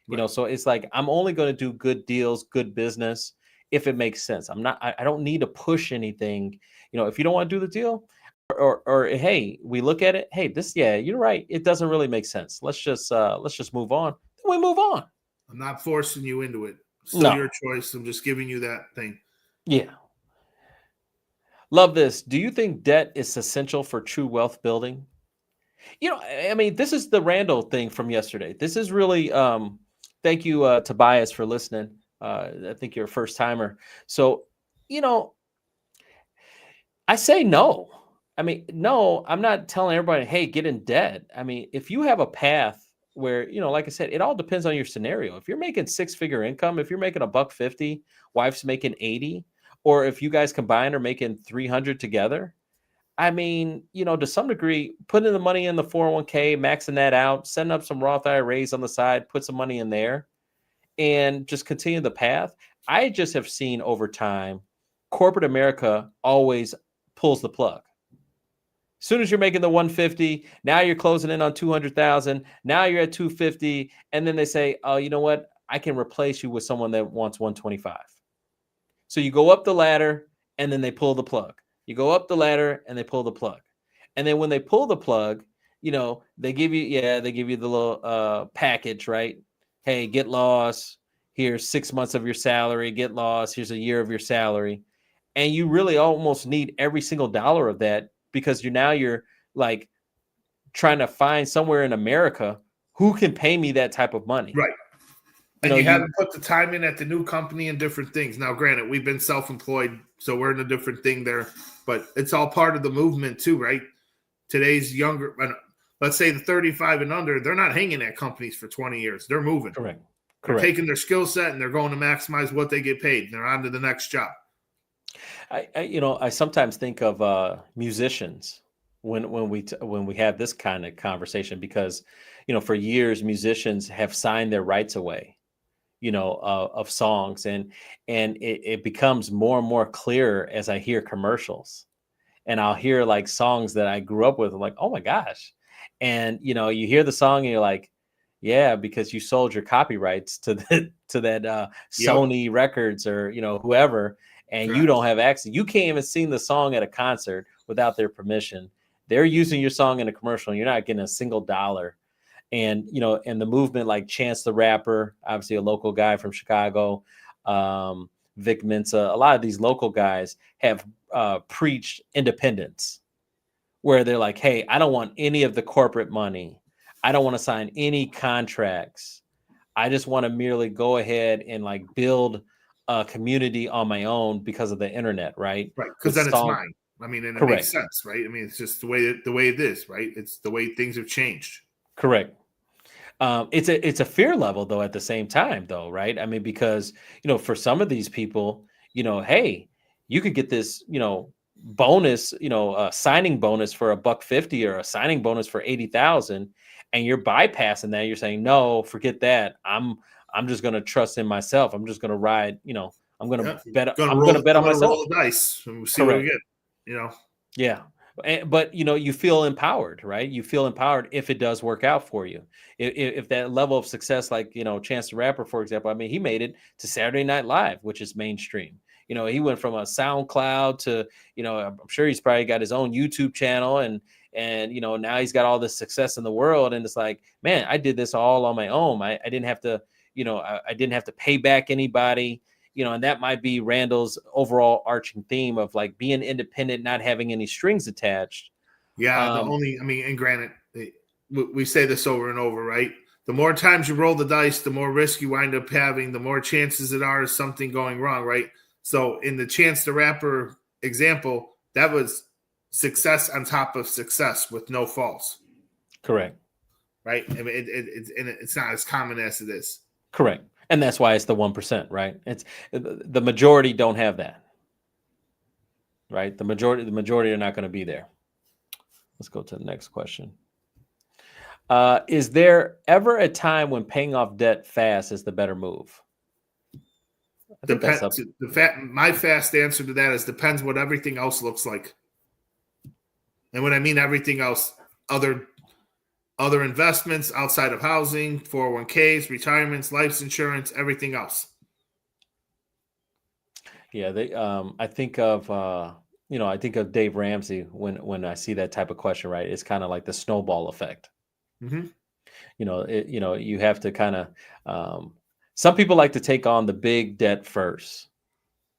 Right. So it's like, I'm only going to do good deals, good business, if it makes sense. I don't need to push anything. If you don't want to do the deal, or hey, we look at it, hey, you're right, it doesn't really make sense, let's just move on, then we move on. I'm not forcing you into it. It's still your choice. I'm just giving you that thing. Yeah. Love this. Do you think debt is essential for true wealth building? I mean, this is the Randall thing from yesterday. This is really thank you Tobias for listening. I think you're a first timer. So I say no. I mean, no, I'm not telling everybody, hey, get in debt. I mean, if you have a path where, like I said, it all depends on your scenario. If you're making 6-figure income, if you're making $150, wife's making 80, or if you guys combined are making 300 together, I mean, to some degree, putting the money in the 401k, maxing that out, setting up some Roth IRAs on the side, put some money in there, and just continue the path. I just have seen over time, corporate America always pulls the plug. As soon as you're making the 150, now you're closing in on 200,000. Now you're at 250. And then they say, oh, you know what? I can replace you with someone that wants 125. So you go up the ladder and then they pull the plug. You go up the ladder and they pull the plug. And then when they pull the plug, they give you the little package, right? Hey, get lost. Here's 6 months of your salary. Get lost. Here's a year of your salary. And you really almost need every single dollar of that, because you're like trying to find somewhere in America who can pay me that type of money. Right. And you haven't put the time in at the new company and different things. Now, granted, we've been self-employed, so we're in a different thing there, but it's all part of the movement too, right? Today's younger, let's say the 35 and under, they're not hanging at companies for 20 years. They're moving. Correct. They're taking their skill set and they're going to maximize what they get paid. They're on to the next job. I sometimes think of musicians when we have this kind of conversation, because for years musicians have signed their rights away, of songs, and it becomes more and more clear as I hear commercials, and I'll hear like songs that I grew up with. I'm like, oh my gosh, and you hear the song and you're like, yeah, because you sold your copyrights to that Sony Records or whoever. and you don't have access. You can't even sing the song at a concert without their permission. They're using your song in a commercial, and you're not getting a single dollar. And, you know, and the movement like Chance the Rapper, obviously a local guy from Chicago, Vic Mensa, a lot of these local guys have preached independence, where they're like, hey, I don't want any of the corporate money. I don't want to sign any contracts. I just want to merely go ahead and like build a community on my own because of the internet, right? Right, because then it's mine. I mean, and it makes sense, right? I mean, it's just the way it is, right? It's the way things have changed. Correct. It's a fear level though at the same time though, right? I mean, because, you know, for some of these people, you know, hey, you could get this, you know, bonus, you know, a signing bonus for $150 or a signing bonus for 80,000, and you're bypassing that. You're saying, no, forget that. I'm just going to trust in myself. I'm just going to ride, you know, I'm going to bet on myself. Roll the dice and we'll see what we get, you know? Yeah. But, you know, you feel empowered, right? You feel empowered if it does work out for you. If that level of success, like, you know, Chance the Rapper, for example, I mean, he made it to Saturday Night Live, which is mainstream. You know, he went from a SoundCloud to, you know, I'm sure he's probably got his own YouTube channel, and, you know, now he's got all this success in the world. And it's like, man, I did this all on my own. I didn't have to, you know, I didn't have to pay back anybody. You know, and that might be Randall's overall arching theme of like being independent, not having any strings attached. Yeah. And granted, we say this over and over, right? The more times you roll the dice, the more risk you wind up having, the more chances it are of something going wrong, right? So in the Chance the Rapper example, that was success on top of success with no falls. Correct. Right? I mean, it's not as common as it is. Correct. And that's why it's the 1%, right? It's the majority don't have that, right? The majority are not going to be there. Let's go to the next question. Is there ever a time when paying off debt fast is the better move? My fast answer to that is depends what everything else looks like. And when I mean everything else, other investments outside of housing, 401ks, retirements, life insurance, everything else. Yeah, I think of Dave Ramsey when I see that type of question, right? It's kind of like the snowball effect. Mm-hmm. You have to kind of, some people like to take on the big debt first,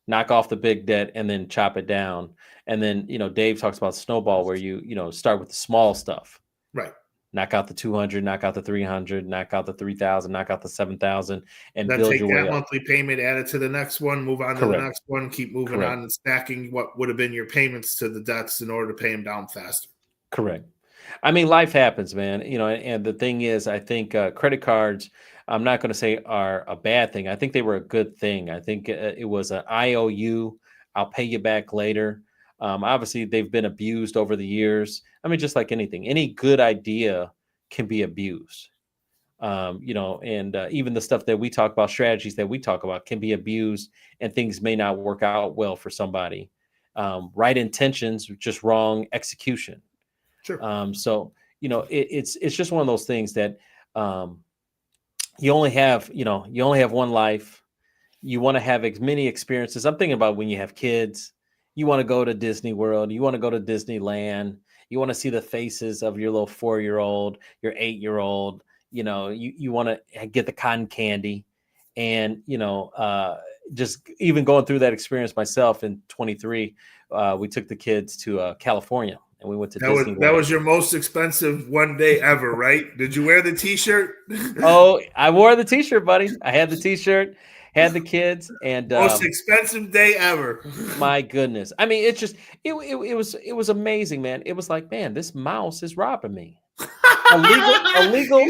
knock off the big debt and then chop it down. And then, you know, Dave talks about snowball where you start with the small stuff. Right. Knock out the 200, knock out the 300, knock out the 3,000, knock out the 7,000, and then build take your way that up. monthly payment, add it to the next one, move on to the next one, keep moving on and stacking what would have been your payments to the debts in order to pay them down faster. Correct. I mean, life happens, man. You know, and the thing is, I think credit cards, I'm not going to say are a bad thing. I think they were a good thing. I think it was an IOU. I'll pay you back later. Obviously, they've been abused over the years. I mean, just like anything, any good idea can be abused. And even the stuff that we talk about, strategies that we talk about can be abused, and things may not work out well for somebody. Right intentions, just wrong execution. Sure. So, you know, it's just one of those things that you only have one life. You want to have as many experiences. I'm thinking about when you have kids, you want to go to Disney World, you want to go to Disneyland, you want to see the faces of your little 4-year-old, your 8-year-old, you know, you want to get the cotton candy. And, you know, just even going through that experience myself in 23, we took the kids to California. And we went to Disney World. That was your most expensive one day ever, right? Did you wear the T-shirt? Oh, I wore the T-shirt, buddy. I had the T-shirt, had the kids, and most expensive day ever. My goodness. I mean, it was amazing, man. It was like, man, this mouse is robbing me. Illegal.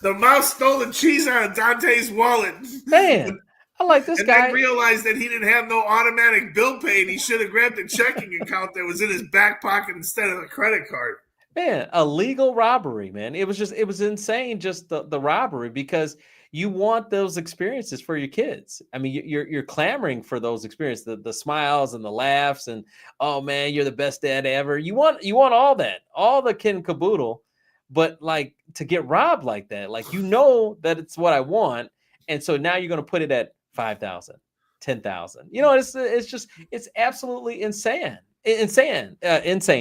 The mouse stole the cheese out of Dante's wallet. Man. I like this guy. And then realized that he didn't have no automatic bill pay, and he should have grabbed the checking account that was in his back pocket instead of a credit card. Man, illegal robbery, man. It was insane, just the robbery, because you want those experiences for your kids. I mean, you're clamoring for those experiences, the smiles and the laughs, and oh man, you're the best dad ever. You want all that, all the kid and caboodle, but like to get robbed like that, like you know that it's what I want, and so now you're going to put it at 5,000, 10,000. You know, it's absolutely insane. Insane,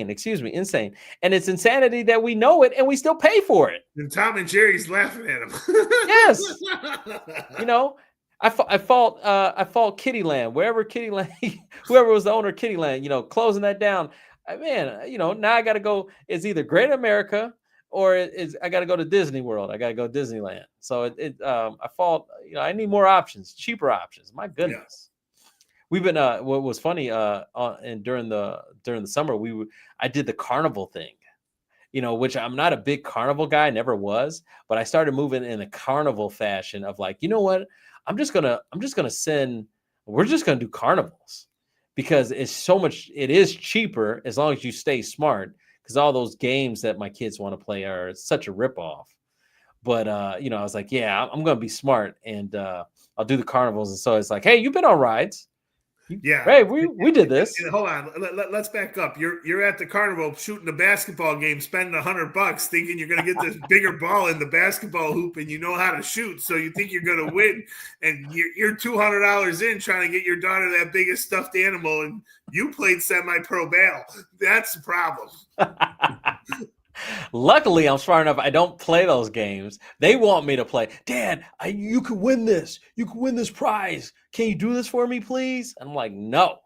excuse me, insane. And it's insanity that we know it and we still pay for it. And Tom and Jerry's laughing at him. Yes. You know, I fault Kitty Land, wherever Kitty Land, whoever was the owner of Kitty Land, you know, closing that down. Man, you know, now I got to go. It's either Great America or I got to go to Disney World. I got to go to Disneyland. So I fault, you know, I need more options, cheaper options. My goodness. We've been what was funny and during the summer I did the carnival thing, you know, which I'm not a big carnival guy, never was, but I started moving in a carnival fashion of like, you know what, we're just gonna do carnivals because it is cheaper as long as you stay smart, because all those games that my kids want to play are such a ripoff. But you know, I was like, yeah, I'm gonna be smart and I'll do the carnivals. And so it's like, hey, you've been on rides. Yeah, hey, we did this. And hold on, let's back up. You're at the carnival shooting a basketball game, spending $100, thinking you're going to get this bigger ball in the basketball hoop, and you know how to shoot, so you think you're going to win, and you're $200 in trying to get your daughter that biggest stuffed animal, and you played semi-pro ball. That's the problem. Luckily, I'm smart enough. I don't play those games. They want me to play. Dad, you could win this. You could win this prize. Can you do this for me, please? I'm like, no.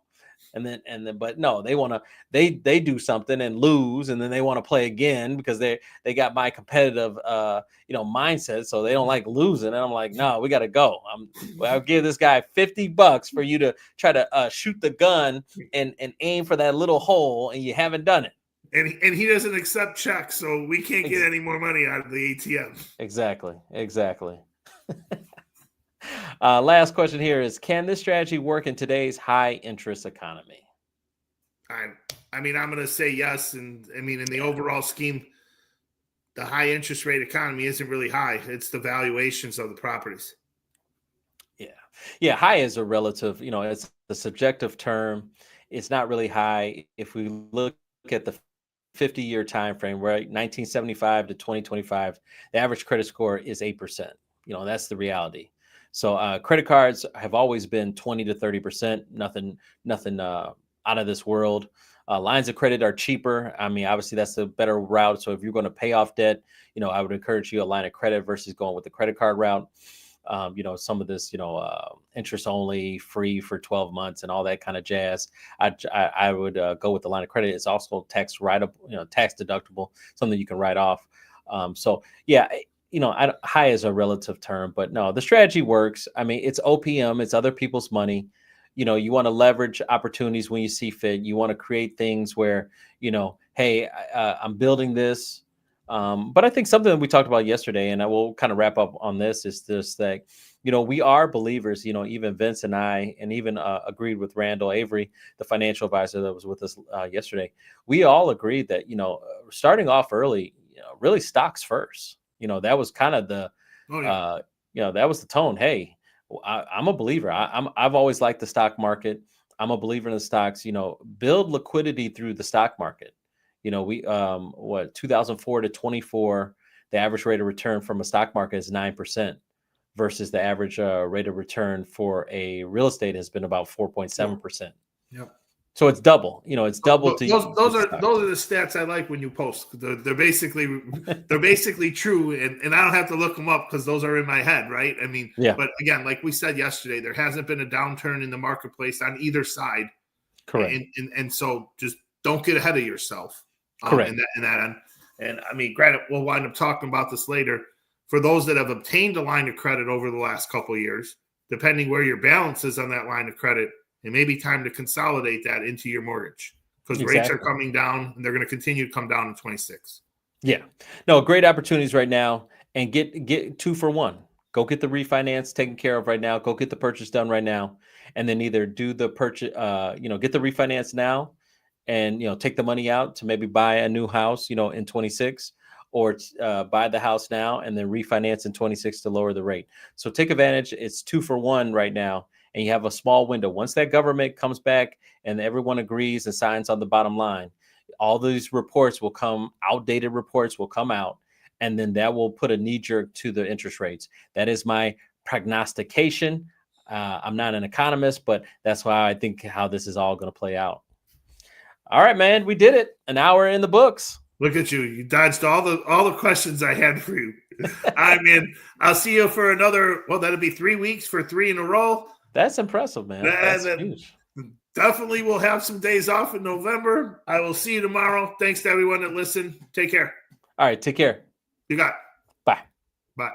And then, but no, they want to. They do something and lose, and then they want to play again because they got my competitive, mindset. So they don't like losing. And I'm like, no, we got to go. I'll give this guy $50 for you to try to shoot the gun and aim for that little hole, and you haven't done it. And he doesn't accept checks, so we can't get any more money out of the ATM. Exactly. Last question here is, can this strategy work in today's high interest economy? I mean, I'm going to say yes. And I mean, in the overall scheme, the high interest rate economy isn't really high. It's the valuations of the properties. Yeah. High is a relative, it's a subjective term. It's not really high. If we look at the 50-year time frame, right, 1975 to 2025, the average credit score is 8%. That's the reality. So credit cards have always been 20 to 30%. Nothing out of this world. Lines of credit are cheaper. I mean, obviously that's the better route. So if you're going to pay off debt, I would encourage you a line of credit versus going with the credit card route. Some of this, interest only, free for 12 months and all that kind of jazz. I would go with the line of credit. It's also tax deductible, something you can write off. High is a relative term, but no, the strategy works. I mean, it's OPM, it's other people's money. You want to leverage opportunities when you see fit. You want to create things where, hey, I'm building this. But I think something that we talked about yesterday, and I will kind of wrap up on this, is this that, we are believers, even Vince and I, and even agreed with Randall Avery, the financial advisor that was with us yesterday. We all agreed that, starting off early, really stocks first. That was kind of the, that was the tone. Hey, I'm a believer. I've always liked the stock market. I'm a believer in the stocks, build liquidity through the stock market. We 2004 to 24, the average rate of return from a stock market is 9% versus the average rate of return for a real estate has been about 4.7%. Yep. So it's double. It's double. Those are the stats I like when you post. They're basically true, and I don't have to look them up because those are in my head, right? I mean, yeah. But again, like we said yesterday, there hasn't been a downturn in the marketplace on either side. Correct. And so just don't get ahead of yourself. Correct. In that end. And I mean, granted, we'll wind up talking about this later. For those that have obtained a line of credit over the last couple of years, depending where your balance is on that line of credit, it may be time to consolidate that into your mortgage because rates are coming down and they're going to continue to come down in 26. Yeah. No, great opportunities right now, and get 2 for 1. Go get the refinance taken care of right now. Go get the purchase done right now. And then either do the purchase, get the refinance now and, take the money out to maybe buy a new house, in 26, or buy the house now and then refinance in 26 to lower the rate. So take advantage. It's 2 for 1 right now. And you have a small window. Once that government comes back and everyone agrees and signs on the bottom line, all these reports will come, outdated reports will come out, and then that will put a knee jerk to the interest rates. That is my prognostication. I'm not an economist, but that's why I think how this is all going to play out. All right, man, we did it. An hour in the books. Look at you. You dodged all the questions I had for you. I mean, I'll see you for another, well, that'll be 3 weeks for 3 in a row. That's impressive, man. That's huge. Definitely we'll have some days off in November. I will see you tomorrow. Thanks to everyone that listened. Take care. All right, take care. You got it. Bye. Bye.